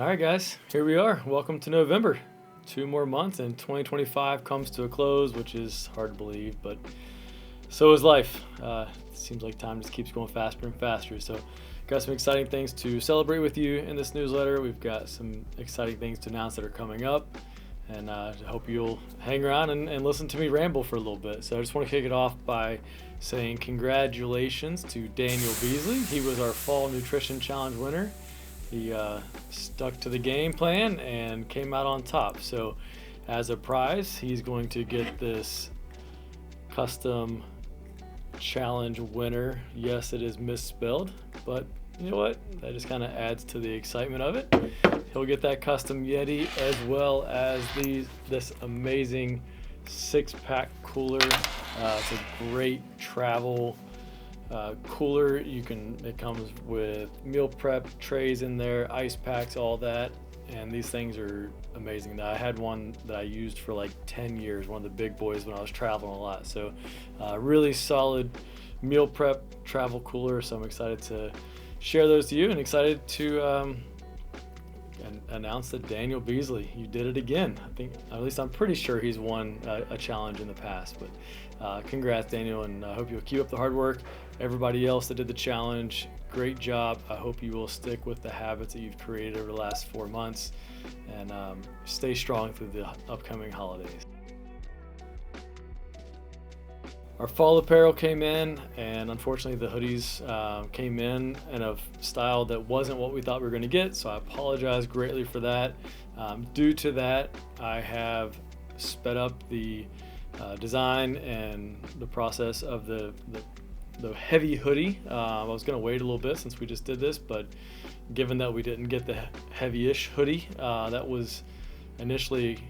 All right, guys, here we are. Welcome to November. 2 more months and 2025 comes to a close, which is hard to believe, but so is life. It seems like time just keeps going faster and faster. So, got some exciting things to celebrate with you in this newsletter. We've got some exciting things to announce that are coming up, and I hope you'll hang around and listen to me ramble for a little bit. So, I just want to kick it off by saying congratulations to Daniel Beasley. He was our Fall Nutrition Challenge winner. He stuck to the game plan and came out on top. So as a prize, he's going to get this custom challenge winner. Yes, it is misspelled, but you know what? That just kind of adds to the excitement of it. He'll get that custom Yeti as well as this amazing 6-pack cooler. It's a great travel cooler. It comes with meal prep trays in there, ice packs, all that, and these things are amazing. I had one that I used for like 10 years, one of the big boys when I was traveling a lot. So really solid meal prep travel cooler. So I'm excited to share those to you and excited to announce that Daniel Beasley, you did it again. I think, at least I'm pretty sure he's won a challenge in the past, but congrats, Daniel, and I hope you'll keep up the hard work. Everybody else that did the challenge, great job. I hope you will stick with the habits that you've created over the last 4 months and stay strong through the upcoming holidays. Our fall apparel came in, and unfortunately the hoodies came in a style that wasn't what we thought we were going to get, so I apologize greatly for that. Due to that, I have sped up the design and the process of the heavy hoodie. I was going to wait a little bit since we just did this, but given that we didn't get the heavy-ish hoodie that was initially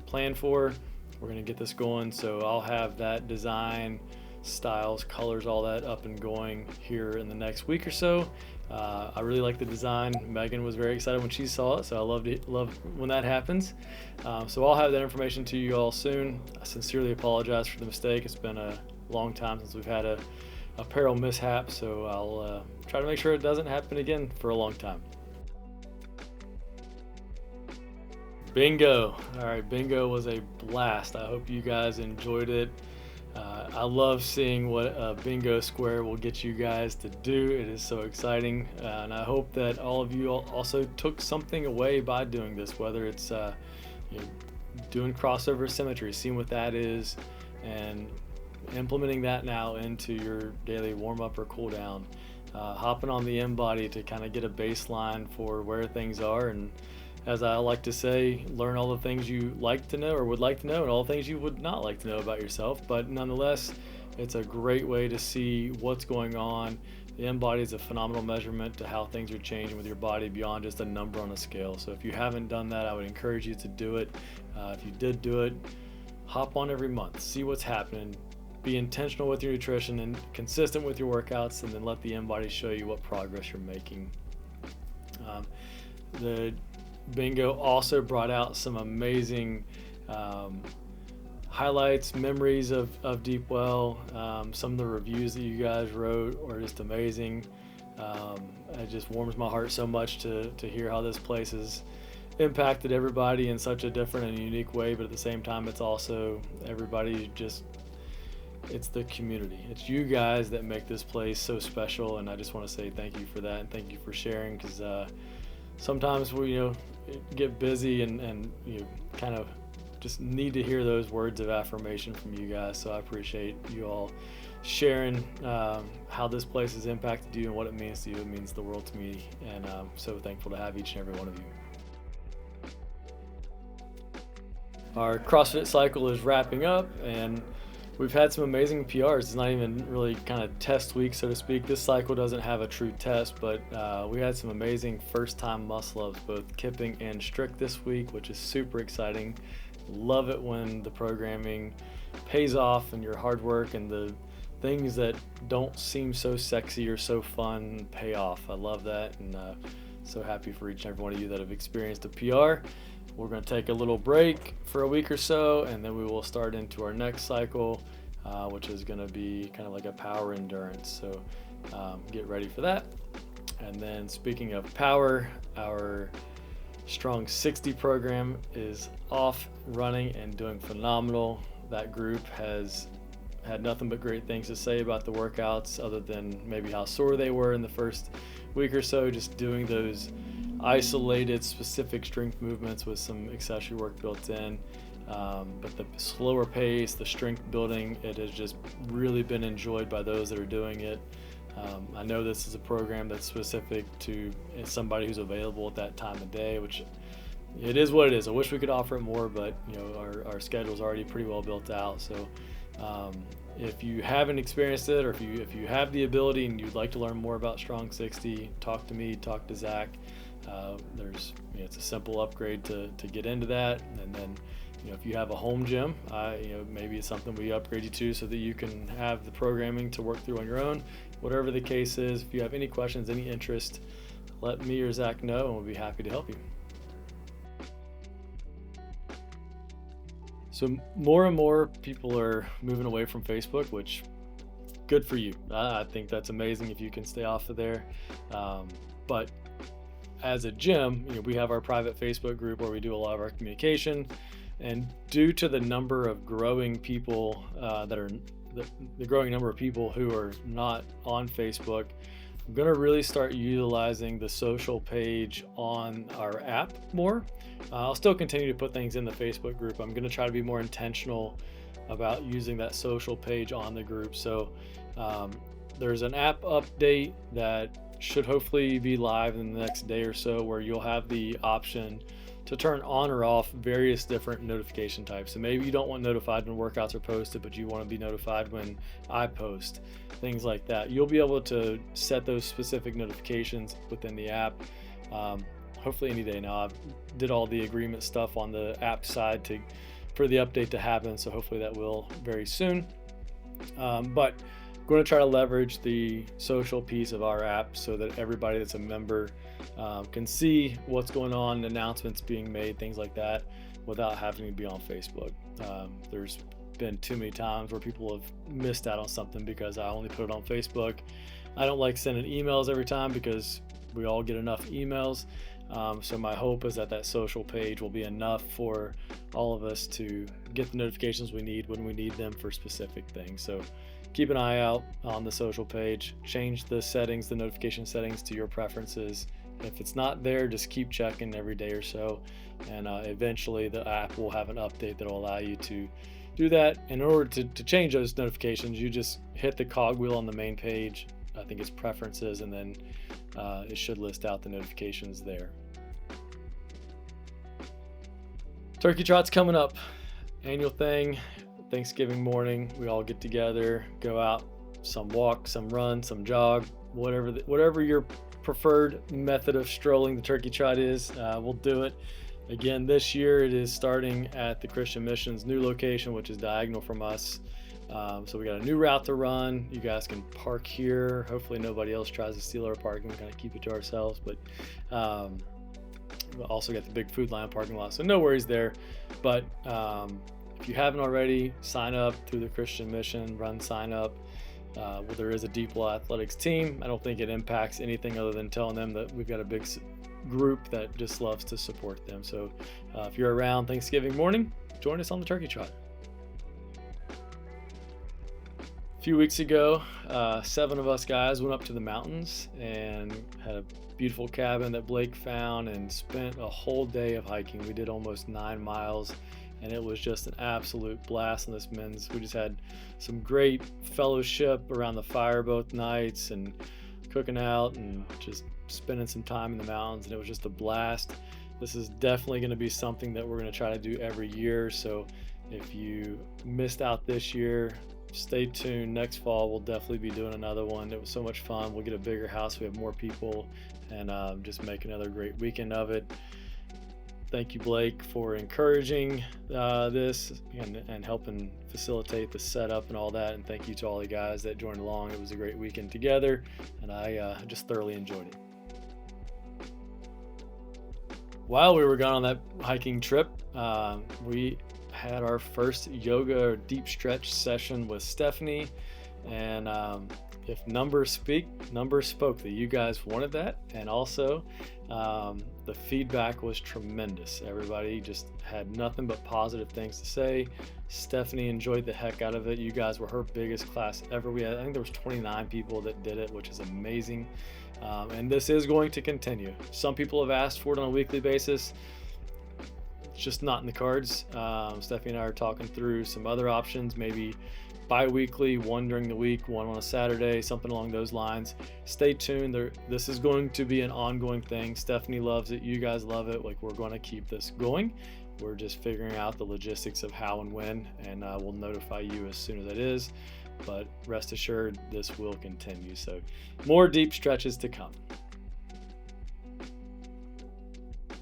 planned for, we're going to get this going. So I'll have that design, styles, colors, all that up and going here in the next week or so. I really like the design. Megan was very excited when she saw it, so I love when that happens. So I'll have that information to you all soon. I sincerely apologize for the mistake. It's been a long time since we've had a apparel mishap, so I'll try to make sure it doesn't happen again for a long time. Bingo. All right, bingo was a blast. I hope you guys enjoyed it. I love seeing what a bingo square will get you guys to do. It is so exciting, and I hope that all of you also took something away by doing this, whether it's doing crossover symmetry, seeing what that is, and implementing that now into your daily warm-up or cool down, hopping on the InBody to kind of get a baseline for where things are, and as I like to say, learn all the things you like to know or would like to know and all the things you would not like to know about yourself. But nonetheless, it's a great way to see what's going on. The InBody is a phenomenal measurement to how things are changing with your body beyond just a number on a scale. So if you haven't done that, I would encourage you to do it. If you did do it, hop on every month, see what's happening, be intentional with your nutrition and consistent with your workouts, and then let the InBody show you what progress you're making. The bingo also brought out some amazing highlights, memories of Deep Well. Some of the reviews that you guys wrote are just amazing. It just warms my heart so much to hear how this place has impacted everybody in such a different and unique way, but at the same time, it's also everybody it's the community. It's you guys that make this place so special, and I just want to say thank you for that, and thank you for sharing, because sometimes we get busy and kind of just need to hear those words of affirmation from you guys. So I appreciate you all sharing how this place has impacted you and what it means to you. It means the world to me, and I'm so thankful to have each and every one of you. Our CrossFit cycle is wrapping up, and we've had some amazing PRs. It's not even really kind of test week, so to speak. This cycle doesn't have a true test, but we had some amazing first-time muscle-ups, both kipping and strict this week, which is super exciting. Love it when the programming pays off and your hard work and the things that don't seem so sexy or so fun pay off. I love that, and so happy for each and every one of you that have experienced a PR. We're going to take a little break for a week or so, and then we will start into our next cycle, which is going to be kind of like a power endurance. So get ready for that. And then speaking of power, our Strong60 program is off, running, and doing phenomenal. That group has had nothing but great things to say about the workouts, other than maybe how sore they were in the first week or so, just doing those isolated specific strength movements with some accessory work built in. But the slower pace, the strength building, it has just really been enjoyed by those that are doing it. I know this is a program that's specific to somebody who's available at that time of day, which it is what it is. I wish we could offer it more, but our schedule's already pretty well built out. So if you haven't experienced it, or if you have the ability and you'd like to learn more about Strong60, talk to me, talk to Zach. It's a simple upgrade to get into that. And then if you have a home gym, maybe it's something we upgrade you to so that you can have the programming to work through on your own. Whatever the case is, if you have any questions, any interest, let me or Zach know, and we'll be happy to help you. So more and more people are moving away from Facebook, which good for you. I think that's amazing if you can stay off of there. But as a gym, we have our private Facebook group where we do a lot of our communication. And due to the number of growing people the growing number of people who are not on Facebook, I'm going to really start utilizing the social page on our app more. I'll still continue to put things in the Facebook group. I'm going to try to be more intentional about using that social page on the group. So there's an app update that should hopefully be live in the next day or so, where you'll have the option to turn on or off various different notification types. So maybe you don't want notified when workouts are posted, but you want to be notified when I post, things like that. You'll be able to set those specific notifications within the app, hopefully any day now. I did all the agreement stuff on the app side for the update to happen, so hopefully that will very soon. But I'm going to try to leverage the social piece of our app so that everybody that's a member can see what's going on, announcements being made, things like that, without having to be on Facebook. There's been too many times where people have missed out on something because I only put it on Facebook. I don't like sending emails every time because we all get enough emails. So my hope is that social page will be enough for all of us to get the notifications we need when we need them for specific things. So keep an eye out on the social page. Change the settings, the notification settings, to your preferences. If it's not there, just keep checking every day or so, and eventually the app will have an update that will allow you to do that. In order to change those notifications, you just hit the cogwheel on the main page. I think it's preferences, and then it should list out the notifications there. Turkey Trot's coming up. Annual thing. Thanksgiving morning, we all get together, go out, some walk, some run, some jog, whatever your preferred method of strolling the Turkey Trot is, we'll do it. Again, this year it is starting at the Christian Mission's new location, which is diagonal from us. So we got a new route to run. You guys can park here. Hopefully nobody else tries to steal our parking. We kind of keep it to ourselves, but we also got the big Food Lion parking lot, so no worries there. But if you haven't already, sign up through the Christian Mission, run sign up. There is a Deep Athletics team. I don't think it impacts anything other than telling them that we've got a big group that just loves to support them. So if you're around Thanksgiving morning, join us on the Turkey Trot. A few weeks ago, 7 of us guys went up to the mountains and had a beautiful cabin that Blake found and spent a whole day of hiking. We did almost 9 miles. And it was just an absolute blast on this men's. We just had some great fellowship around the fire both nights, and cooking out and just spending some time in the mountains, and it was just a blast. This is definitely going to be something that we're going to try to do every year. So if you missed out this year, stay tuned. Next fall, we'll definitely be doing another one. It was so much fun. We'll get a bigger house. We have more people, and just make another great weekend of it. Thank you, Blake, for encouraging this and helping facilitate the setup and all that. And thank you to all the guys that joined along. It was a great weekend together, and I just thoroughly enjoyed it. While we were gone on that hiking trip, we had our first yoga or deep stretch session with Stephanie, and if numbers speak, numbers spoke that you guys wanted that. And also, the feedback was tremendous. Everybody just had nothing but positive things to say. Stephanie enjoyed the heck out of it. You guys were her biggest class ever. I think there was 29 people that did it, which is amazing. And this is going to continue. Some people have asked for it on a weekly basis. It's just not in the cards. Stephanie and I are talking through some other options, maybe bi-weekly, one during the week, one on a Saturday, something along those lines. Stay tuned. This is going to be an ongoing thing. Stephanie loves it. You guys love it. Like, we're going to keep this going. We're just figuring out the logistics of how and when, and we'll notify you as soon as it is. But rest assured, this will continue. So more deep stretches to come.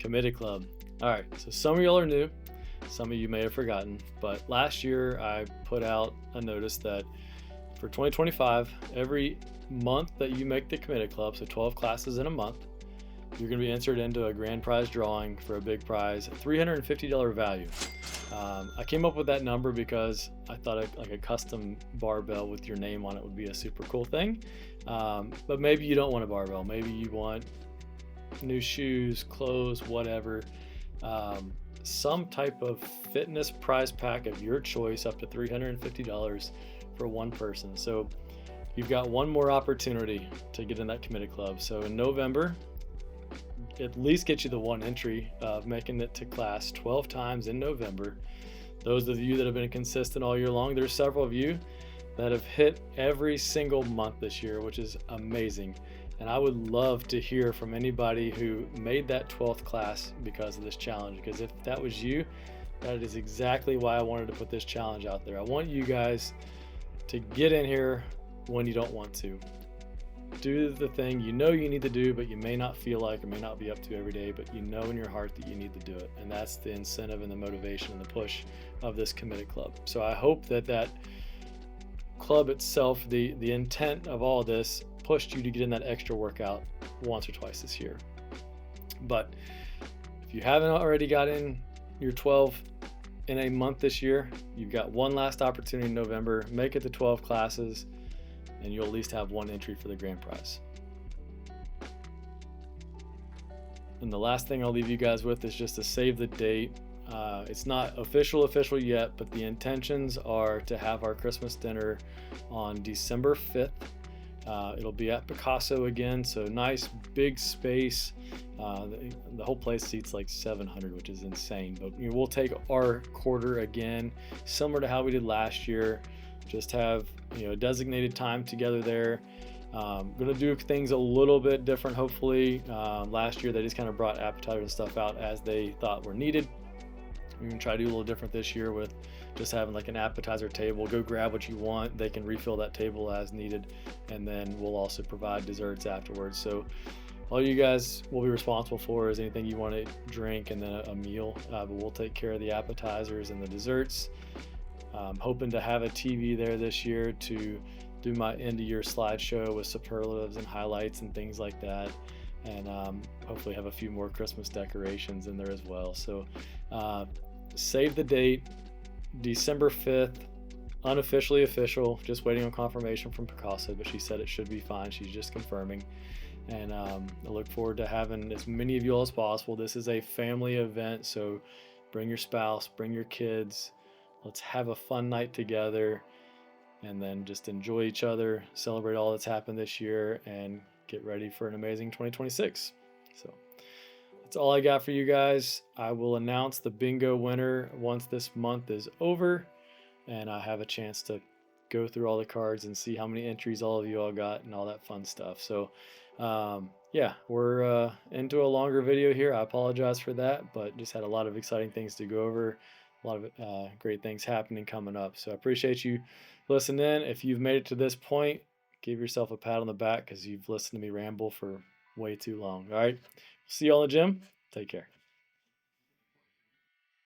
Committed Club. All right, so some of y'all are new. Some of you may have forgotten, but last year I put out a notice that for 2025, every month that you make the Committed Club, so 12 classes in a month, you're going to be entered into a grand prize drawing for a big prize, $350 value. I came up with that number because I thought like a custom barbell with your name on it would be a super cool thing. But maybe you don't want a barbell. Maybe you want new shoes, clothes, whatever. Some type of fitness prize pack of your choice, up to $350 for one person. So you've got one more opportunity to get in that Committed Club. So in November, at least get you the one entry of making it to class 12 times in November. Those of you that have been consistent all year long, there's several of you that have hit every single month this year, which is amazing. And I would love to hear from anybody who made that 12th class because of this challenge, because if that was you, that is exactly why I wanted to put this challenge out there. I want you guys to get in here when you don't want to. Do the thing you know you need to do, but you may not feel like or may not be up to every day, but you know in your heart that you need to do it. And that's the incentive and the motivation and the push of this Committed Club. So I hope that club itself, the intent of all this, pushed you to get in that extra workout once or twice this year. But if you haven't already got in your 12 in a month this year, you've got one last opportunity in November. Make it to 12 classes, and you'll at least have one entry for the grand prize. And the last thing I'll leave you guys with is just to save the date. It's not official yet, but the intentions are to have our Christmas dinner on December 5th. It'll be at Picasso again, so nice big space. The whole place seats like 700, which is insane. But we'll take our quarter again, similar to how we did last year. Just have a designated time together there. Gonna do things a little bit different, hopefully. Last year they just kind of brought appetizers and stuff out as they thought were needed. We're gonna try to do a little different this year with just having like an appetizer table. Go grab what you want. They can refill that table as needed, and then we'll also provide desserts afterwards. So all you guys will be responsible for is anything you want to drink and then a meal, but we'll take care of the appetizers and the desserts. I'm hoping to have a TV there this year to do my end of year slideshow with superlatives and highlights and things like that, and hopefully have a few more Christmas decorations in there as well. So save the date, December 5th, unofficially official, just waiting on confirmation from Picasso, but she said it should be fine. She's just confirming. And I look forward to having as many of you all as possible. This is a family event, so bring your spouse, bring your kids. Let's have a fun night together, and then just enjoy each other, celebrate all that's happened this year, and get ready for an amazing 2026. So that's all I got for you guys. I will announce the bingo winner once this month is over, and I have a chance to go through all the cards and see how many entries all of you all got and all that fun stuff. So yeah, we're into a longer video here. I apologize for that, but just had a lot of exciting things to go over. A lot of great things happening coming up. So I appreciate you listening in. If you've made it to this point, give yourself a pat on the back because you've listened to me ramble for way too long. All right. See you all in the gym. Take care.